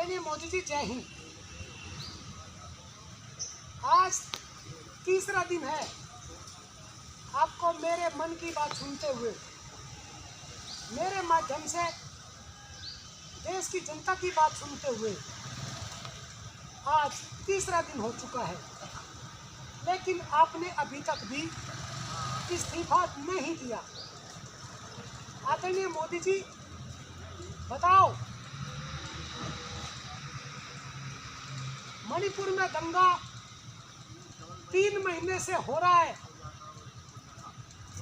आदरणीय मोदी जी, जय हिंद। आज तीसरा दिन है आपको मेरे मन की बात सुनते हुए, मेरे माध्यम से देश की जनता की बात सुनते हुए आज तीसरा दिन हो चुका है, लेकिन आपने अभी तक भी इस्तीफा नहीं दिया। आदरणीय मोदी जी, बताओ, मणिपुर में दंगा 3 महीने से हो रहा है,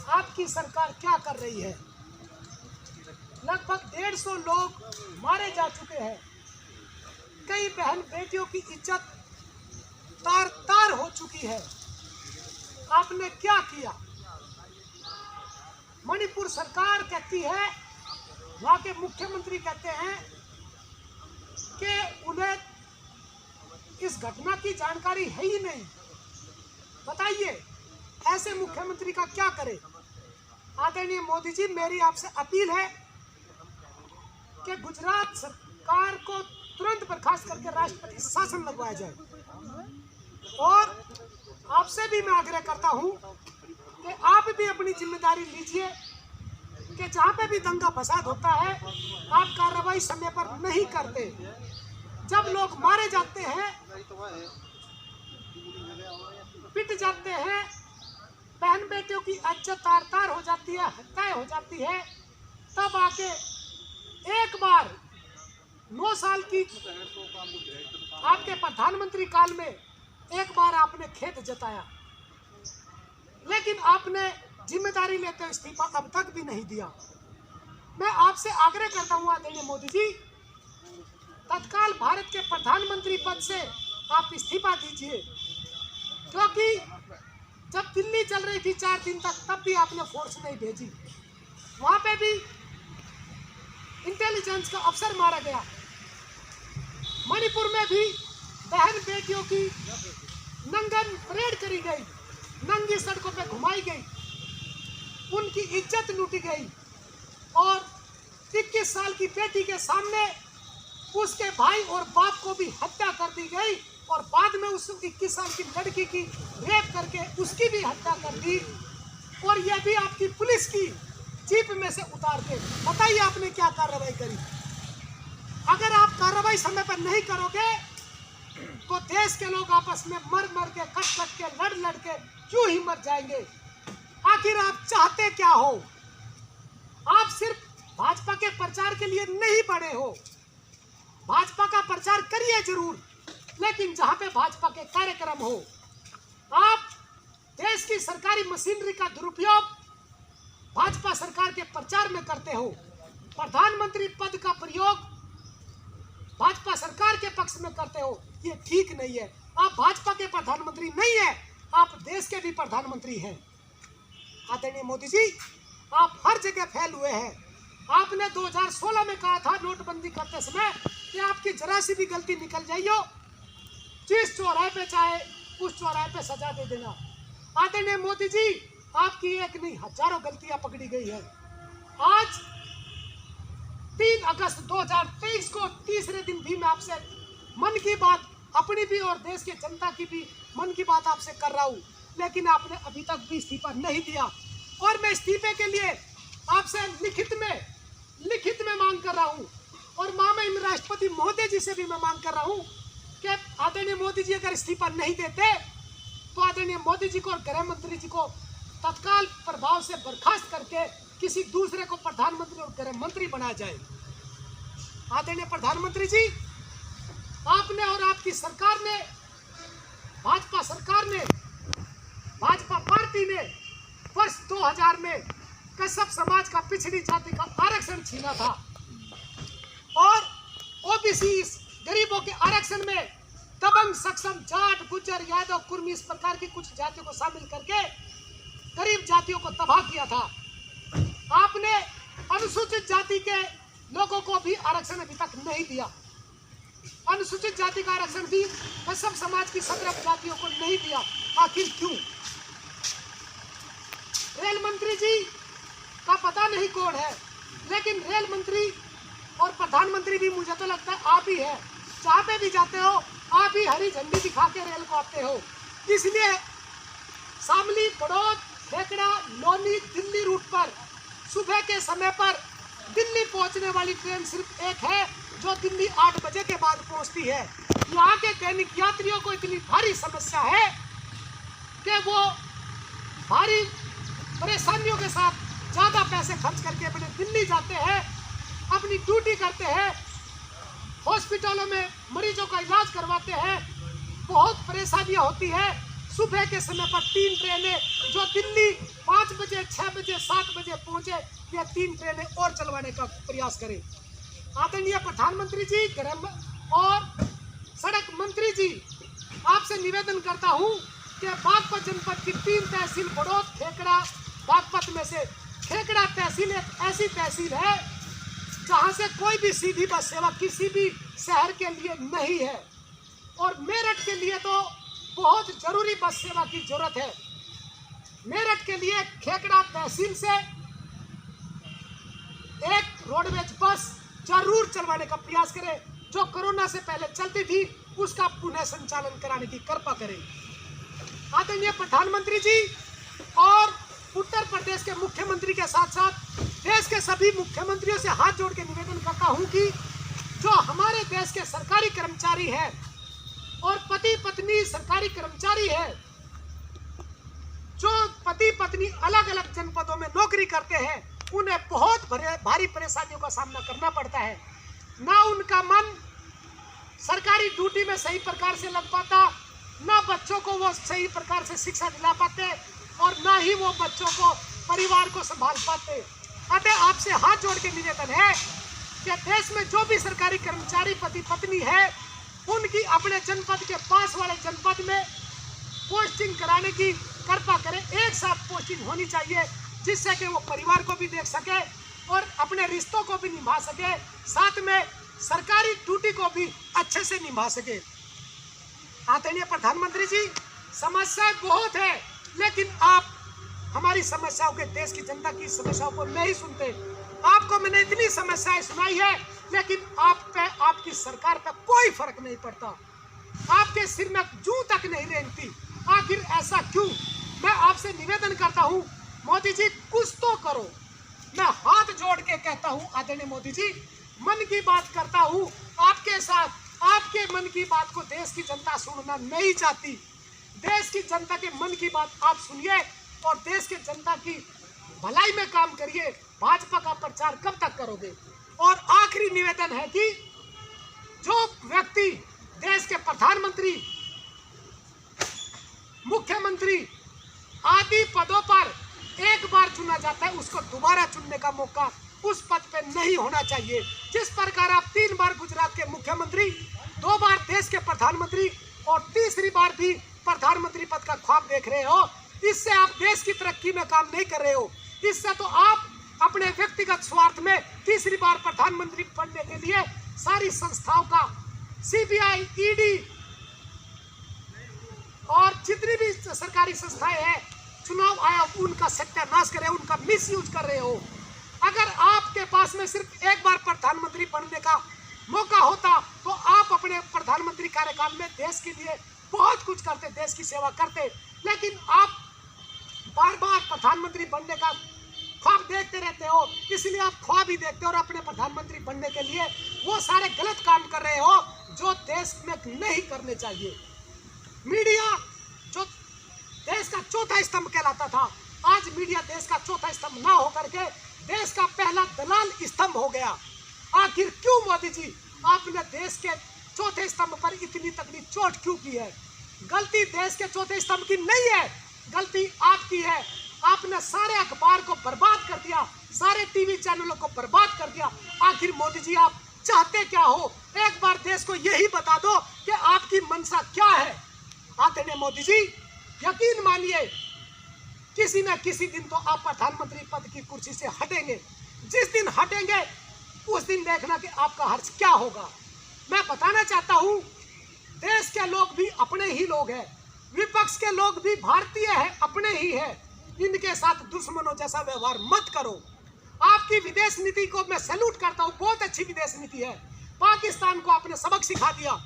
आपकी सरकार क्या कर रही है? लगभग 150 लोग मारे जा चुके हैं, कई बहन बेटियों की इज्जत तार तार हो चुकी है। आपने क्या किया? मणिपुर सरकार कहती है, वहाँ के मुख्यमंत्री कहते हैं कि उन्हें इस घटना की जानकारी है ही नहीं। बताइए, ऐसे मुख्यमंत्री का क्या करे? आदरणीय मोदी जी, मेरी आपसे अपील है कि गुजरात सरकार को तुरंत बर्खास्त करके राष्ट्रपति शासन लगवाया जाए। और आपसे भी मैं आग्रह करता हूं कि आप भी अपनी जिम्मेदारी लीजिए कि जहां पे भी दंगा फसाद होता है, आप कार्रवाई समय पर नहीं करते। जब लोग मारे जाते हैं, पिट जाते हैं, बहन बेटियों की इज्जत तार तार हो जाती है, हत्याएं हो जाती है, तब आके एक बार 9 साल की आपके प्रधानमंत्री काल में एक बार आपने खेद जताया, लेकिन आपने जिम्मेदारी लेते हुए इस्तीफा अब तक भी नहीं दिया। मैं आपसे आग्रह करता हूं आदरणीय मोदी जी, तत्काल भारत के प्रधानमंत्री पद से आप इस्तीफा दीजिए, क्योंकि जब दिल्ली चल रही थी 4 दिन तक, तब भी आपने फोर्स नहीं भेजी। वहां पे भी इंटेलिजेंस का अफसर मारा गया। मणिपुर में भी बहन बेटियों की नंगन परेड करी गई, नंगी सड़कों पे घुमाई गई, उनकी इज्जत लूटी गई और 21 साल की बेटी के सामने उसके भाई और बाप को भी हत्या कर दी गई और बाद में उस 21 साल की लड़की की रेप करके उसकी भी हत्या कर दी, और यह भी आपकी पुलिस की जीप में से उतार के। बताइए, आपने क्या कार्रवाई करी? अगर आप कार्रवाई समय पर नहीं करोगे तो देश के लोग आपस में मर मर के, कट कट के, लड़ लड़ के क्यों ही मर जाएंगे? आखिर आप चाहते क्या हो? आप सिर्फ भाजपा के प्रचार के लिए नहीं बने हो। भाजपा का प्रचार करिए जरूर, लेकिन जहां पे भाजपा के कार्यक्रम हो। आप देश की सरकारी मशीनरी का दुरुपयोग भाजपा सरकार के प्रचार में करते हो। प्रधानमंत्री पद का प्रयोग भाजपा सरकार के पक्ष में करते हो, ये ठीक नहीं है। आप भाजपा के प्रधानमंत्री नहीं है, आप देश के भी प्रधानमंत्री हैं। आदरणीय मोदी जी, आप हर जगह फैल हुए हैं। आपने 2016 में कहा था नोटबंदी करते समय कि आपकी जरा सी भी गलती निकल जाइयो, जिस चौराहे पे चाहे उस चौराहे पे सजा दे देना। आदरणीय मोदी जी, आपकी एक नहीं हजारों गलतियां पकड़ी गई है। आज 3 अगस्त 2023 को तीसरे दिन भी मैं आपसे मन की बात, अपनी भी और देश के जनता की भी मन की बात आपसे कर रहा हूँ, लेकिन आपने अभी तक भी इस्तीफा नहीं दिया। और मैं इस्तीफे के लिए आपसे लिखित में मांग कर रहा हूँ, और माननीय राष्ट्रपति महोदय जी से भी मैं मांग कर रहा हूँ कि आदरणीय मोदी जी अगर इस्तीफा नहीं देते तो आदरणीय मोदी जी को और गृह मंत्री जी को तत्काल प्रभाव से बर्खास्त करके किसी दूसरे को प्रधानमंत्री और गृह मंत्री बनाया जाए। आदरणीय प्रधानमंत्री जी, आपने और आपकी सरकार ने, भाजपा सरकार ने, भाजपा पार्टी ने वर्ष 2000 में कश्यप समाज का पिछड़ी जाति का आरक्षण छीना था, और ओबीसी गरीबों के आरक्षण में दबंग, सक्षम, जाट, गुज्जर, यादव, कुर्मी, इस प्रकार की कुछ जातियों को शामिल करके गरीब जातियों को तबाह किया था। आपने अनुसूचित जाति के लोगों को भी आरक्षण अभी तक नहीं दिया। अनुसूचित जाति का आरक्षण भी कश्यप समाज की 17 जातियों को नहीं दिया। आखिर क्यों? रेल मंत्री जी का पता नहीं कौन है, लेकिन रेल मंत्री और प्रधानमंत्री भी मुझे तो लगता है आप ही है। जहाँ पे भी जाते हो आप ही हरी झंडी दिखा के रेल को आते हो। इसलिए शामली, बड़ौद, खेकड़ा, लोनी, दिल्ली रूट पर सुबह के समय पर दिल्ली पहुंचने वाली ट्रेन सिर्फ एक है जो दिल्ली 8 बजे के बाद पहुंचती है। यहाँ के दैनिक यात्रियों को इतनी भारी समस्या है कि वो भारी परेशानियों के साथ ज़्यादा पैसे खर्च करके अपने दिल्ली जाते हैं, अपनी ड्यूटी करते हैं, हॉस्पिटलों में मरीजों का इलाज करवाते हैं। बहुत परेशानियां होती है। सुबह के समय पर 3 ट्रेनें जो दिल्ली 5 बजे, 6 बजे, 7 बजे पहुंचे, ये 3 ट्रेनें और चलवाने का प्रयास करें। आदरणीय प्रधानमंत्री जी, गृह और सड़क मंत्री जी, आपसे निवेदन करता हूं कि बागपत जनपद की 3 तहसील बड़ौद, खेकड़ा, बागपत में से खेकड़ा तहसील एक ऐसी तहसील है जहां से कोई भी सीधी बस सेवा किसी भी शहर के लिए नहीं है, और मेरठ के लिए तो बहुत जरूरी बस सेवा की जरूरत है। मेरठ के लिए खेकड़ा तहसील से एक रोडवेज बस जरूर चलवाने का प्रयास करें, जो कोरोना से पहले चलती थी उसका पुनः संचालन कराने की कृपा करें। आदरणीय प्रधानमंत्री जी और उत्तर प्रदेश के मुख्यमंत्री के साथ साथ देश के सभी मुख्यमंत्रियों से हाथ जोड़ के निवेदन करता हूं कि जो हमारे देश के सरकारी कर्मचारी हैं और पति पत्नी सरकारी कर्मचारी है, जो पति पत्नी अलग अलग जनपदों में नौकरी करते हैं, उन्हें बहुत भारी परेशानियों का सामना करना पड़ता है। ना उनका मन सरकारी ड्यूटी में सही प्रकार से लग पाता, ना बच्चों को वो सही प्रकार से शिक्षा दिला पाते, और ना ही वो बच्चों को, परिवार को संभाल पाते। अतः आपसे हाथ जोड़ के निवेदन है कि देश में जो भी सरकारी कर्मचारी पति पत्नी है, उनकी अपने जनपद के पास वाले जनपद में पोस्टिंग कराने की कृपा करें। एक साथ पोस्टिंग होनी चाहिए, जिससे कि वो परिवार को भी देख सके और अपने रिश्तों को भी निभा सके, साथ में सरकारी ड्यूटी को भी अच्छे से निभा सके। आदरणीय प्रधानमंत्री जी, समस्याएं बहुत है, लेकिन आप हमारी समस्याओं के, देश की जनता की समस्याओं को नहीं सुनते। आपको मैंने इतनी समस्याएं सुनाई है, लेकिन आप पे, आपकी सरकार पे कोई फर्क नहीं पड़ता। आपके सिर में जूं तक नहीं रेंगती। आखिर ऐसा क्यों? मैं आपसे निवेदन करता हूं, मोदी जी कुछ तो करो। मैं हाथ जोड़ के कहता हूं, आदरणीय मोदी जी, मन की बात करता हूं आपके साथ। आपके मन की बात को देश की जनता सुनना नहीं चाहती। देश की जनता के मन की बात आप सुनिए और देश के जनता की भलाई में काम करिए। भाजपा का प्रचार कब तक करोगे? और आखिरी निवेदन है कि जो व्यक्ति देश के प्रधानमंत्री, मुख्यमंत्री आदि पदों पर एक बार चुना जाता है, उसको दोबारा चुनने का मौका उस पद पे नहीं होना चाहिए। जिस प्रकार आप 3 बार गुजरात के मुख्यमंत्री, 2 बार देश के प्रधानमंत्री और तीसरी बार भी प्रधानमंत्री पद का ख्वाब देख रहे हो, इससे आप देश की तरक्की में काम नहीं कर रहे हो। इससे तो आप अपने व्यक्तिगत स्वार्थ में तीसरी बार प्रधानमंत्री बनने के लिए सारी संस्थाओं का, सीबीआई, ईडी और जितनी भी सरकारी संस्थाएं हैं, चुनाव आयोग, उनका सत्यानाश कर रहे हो, उनका मिसयूज कर रहे हो। अगर आपके पास में सिर्फ एक बार प्रधानमंत्री बनने का मौका होता तो आप अपने प्रधानमंत्री कार्यकाल में देश के लिए बहुत कुछ करते, देश की सेवा करते। लेकिन आप बार बार प्रधानमंत्री बनने का ख्वाब देखते रहते हो, इसलिए आप ख्वाब ही देखते हो और अपने प्रधानमंत्री बनने के लिए वो सारे गलत काम कर रहे हो जो देश में नहीं करने चाहिए। मीडिया जो देश का चौथा स्तंभ कहलाता था, आज मीडिया देश का चौथा स्तंभ ना होकर के देश का पहला दलाल स्तंभ हो गया। आखिर क्यों मोदी जी, आपने देश के चौथे स्तंभ पर इतनी तगड़ी चोट क्यों की है? गलती देश के चौथे स्तंभ की नहीं है, गलती आपकी है। आपने सारे अखबार को बर्बाद कर दिया, सारे टीवी चैनलों को बर्बाद कर दिया। आखिर मोदी जी आप चाहते क्या हो? एक बार देश को यही बता दो कि आपकी मंशा क्या है। आदरणीय मोदी जी, यकीन मानिए किसी न किसी दिन तो आप प्रधानमंत्री पद की कुर्सी से हटेंगे। जिस दिन हटेंगे उस दिन देखना कि आपका हर्ष क्या होगा। मैं बताना चाहता हूं, देश के लोग भी अपने ही लोग हैं, विपक्ष के लोग भी भारतीय हैं, अपने ही हैं। इनके साथ दुश्मनों जैसा व्यवहार मत करो। आपकी विदेश नीति को मैं सैल्यूट करता हूं, बहुत अच्छी विदेश नीति है, पाकिस्तान को आपने सबक सिखा दिया,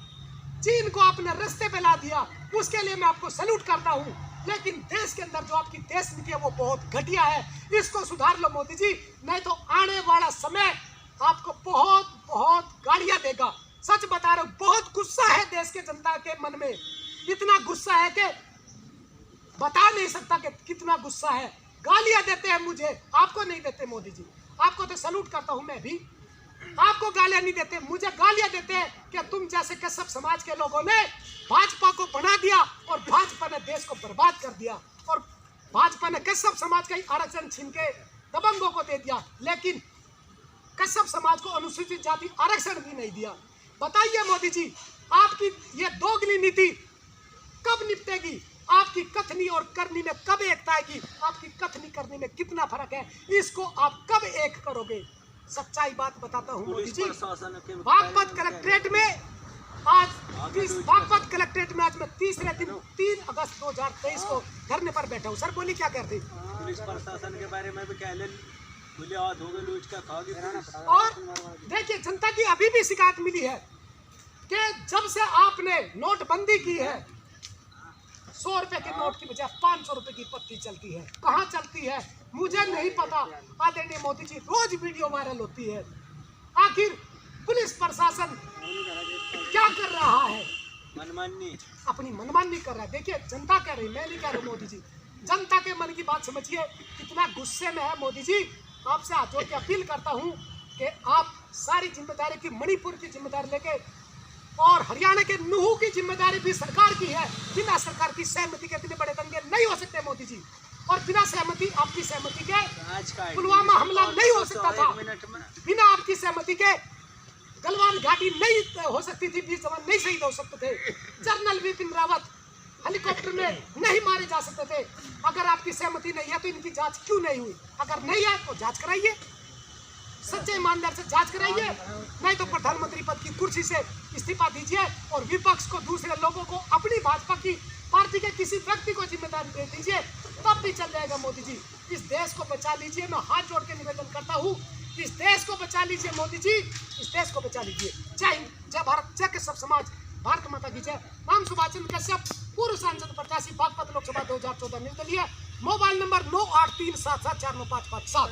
चीन को आपने रास्ते पे ला दिया, उसके लिए मैं आपको सैल्यूट करता हूं। लेकिन देश के अंदर जो आपकी देश नीति है वो बहुत घटिया है, इसको सुधार लो मोदी जी, नहीं तो आने वाला समय आपको बहुत बहुत गालियां देगा। सच बता रहा हूं, बहुत गुस्सा है देश के जनता के मन में, इतना गुस्सा है कि बता नहीं सकता कि कितना गुस्सा है। गालियां देते हैं मुझे, आपको नहीं देते मोदी जी, आपको तो सैल्यूट करता हूं मैं भी। आपको गालियां नहीं देते, मुझे गालियां देते हैं कि तुम जैसे कश्यप समाज के लोगों ने भाजपा को बना दिया और भाजपा ने देश को बर्बाद कर दिया, और भाजपा ने कश्यप समाज का आरक्षण छीन के दबंगों को दे दिया, लेकिन कश्यप समाज को अनुसूचित जाति आरक्षण भी नहीं दिया। बताइए मोदी जी, आपकी ये दोगली नीति कब निपटेगी? आपकी कथनी और करनी में कब एकता आएगी? आपकी कथनी करनी में कितना फर्क है, इसको आप कब एक करोगे? सच्चाई बात बताता हूँ मोदी जी, बागपत कलेक्ट्रेट में आज बागपत कलेक्ट्रेट में आज मैं तीसरे दिन 3 अगस्त 2023 को धरने पर बैठा हूँ। सर बोली क्या कहते? पुलिस प्रशासन के बारे में भी कह ले, और देखिए जनता की अभी भी शिकायत मिली है कि जब से आपने नोटबंदी की है 100 रुपए के नोट की बजाय 500 रुपए की पत्ती चलती है। कहाँ चलती है मुझे नहीं पता। आदरणीय मोदी जी, रोज वीडियो वायरल होती है, आखिर पुलिस प्रशासन क्या कर रहा है? मनमानी, अपनी मनमानी कर रहा है। देखिए जनता कह रही, मैं नहीं कह रहा मोदी जी, जनता के मन की बात समझिए, कितना गुस्से में है मोदी जी। आपसे हाथ जोड़ के अपील करता हूं कि आप सारी जिम्मेदारी की, मणिपुर की जिम्मेदारी लेके और हरियाणा के नूहू की जिम्मेदारी भी सरकार की है। बिना सरकार की सहमति के इतने बड़े दंगे नहीं हो सकते मोदी जी, और बिना सहमति, आपकी सहमति के पुलवामा हमला नहीं हो सकता था, बिना आपकी सहमति के गलवान घाटी नहीं हो सकती थी, 20 जवान नहीं शहीद हो सकते थे, जनरल विपिन रावत हेलीकॉप्टर में नहीं मारे जा सकते थे। अगर आपकी सहमति नहीं है तो इनकी जांच क्यों नहीं हुई? अगर नहीं है तो जांच कराइए, सच्चे ईमानदार से जांच कराइए, नहीं तो प्रधानमंत्री पद की कुर्सी से इस्तीफा दीजिए और विपक्ष को, दूसरे लोगों को, अपनी भाजपा की पार्टी के किसी व्यक्ति को जिम्मेदारी दे दीजिए, तब भी चल जाएगा मोदी जी। इस देश को बचा लीजिए, मैं हाथ जोड़ के निवेदन करता हूँ, इस देश को बचा लीजिए मोदी जी, इस देश को बचा लीजिए। जय हिंद, जय भारत, जय कश्यप समाज, भारत माता की जय। नाम सुभाष चंद्र कश्यप, पूर्व सांसद प्रत्याशी, बागपत लोकसभा 2014 निर्दलीय, मोबाइल नंबर 9837749557।